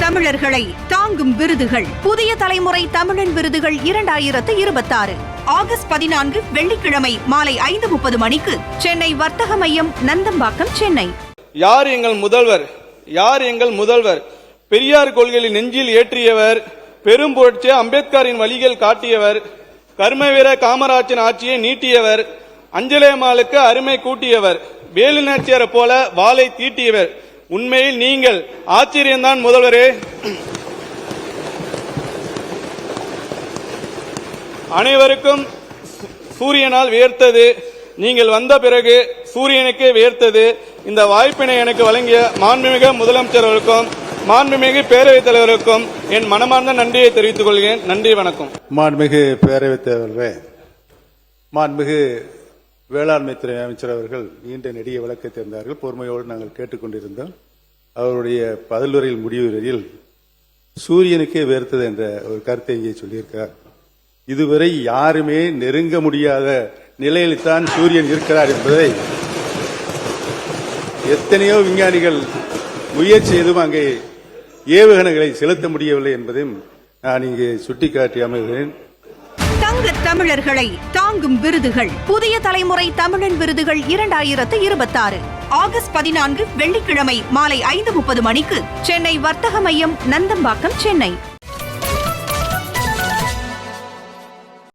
தமிழர்களை தாங்கும் விருதுகள். புதிய தலைமுறை தமிழன் விருதுகள் 2026 ஆகஸ்ட் 14 வெள்ளிக்கிழமை மாலை 5:30 மணிக்கு சென்னை வர்த்தக மையம், நந்தம்பாக்கம், சென்னை. யார் எங்கள் முதல்வர்? யார் எங்கள் முதல்வர்? பெரியார் கொள்கையை நெஞ்சில் ஏற்றியவர், பெரும் புரட்சி அம்பேத்கரின் வழிகள் காட்டியவர், கர்மவீர காமராஜின் ஆட்சியை நீட்டியவர், அஞ்சலேமாளுக்கு அருமை கூட்டியவர், வேலு நாச்சியாரை போல வாளை தீட்டியவர். உண்மையில் நீங்கள் ஆச்சரியம்தான் முதல்வரே. அனைவருக்கும் சூரியனால் வியர்த்தது, நீங்கள் வந்த பிறகு சூரியனுக்கே வியர்த்தது. இந்த வாய்ப்பினை எனக்கு வழங்கிய மாண்புமிகு முதலமைச்சர் அவர்களுக்கும் மாண்புமிகு பேரவைத் தலைவருக்கும் என் மனமார்ந்த நன்றியை தெரிவித்துக் கொள்கிறேன். நன்றி, வணக்கம். மாண்புமிகு பேரவைத் தலைவர்களே, மாண்புமிகு வேளாண்மைத்துறை அமைச்சர் அவர்கள் நீண்ட நெடிய விளக்கத்தை தந்தார்கள். பொறுமையோடு நாங்கள் கேட்டுக்கொண்டிருந்தோம். அவருடைய பதிலுரையில் முடிவுரையில் சூரியனுக்கே வேர்த்தது என்ற ஒரு கருத்தை இங்கே சொல்லியிருக்கிறார். இதுவரை யாருமே நெருங்க முடியாத நிலையில்தான் சூரியன் இருக்கிறார் என்பதை எத்தனையோ விஞ்ஞானிகள் முயற்சி செய்தும் அங்கே ஏவுகணைகளை செலுத்த முடியவில்லை என்பதையும் நான் இங்கே சுட்டிக்காட்டி அமர்கிறேன். தங்க தமிழர்களை தாங்கும் விருதுகள். புதிய தலைமுறை தமிழன் விருதுகள் 2026 ஆகஸ்ட் 14 வெள்ளிக்கிழமை மாலை 5:30 மணிக்கு சென்னை வர்த்தக மையம், நந்தம்பாக்கம், சென்னை.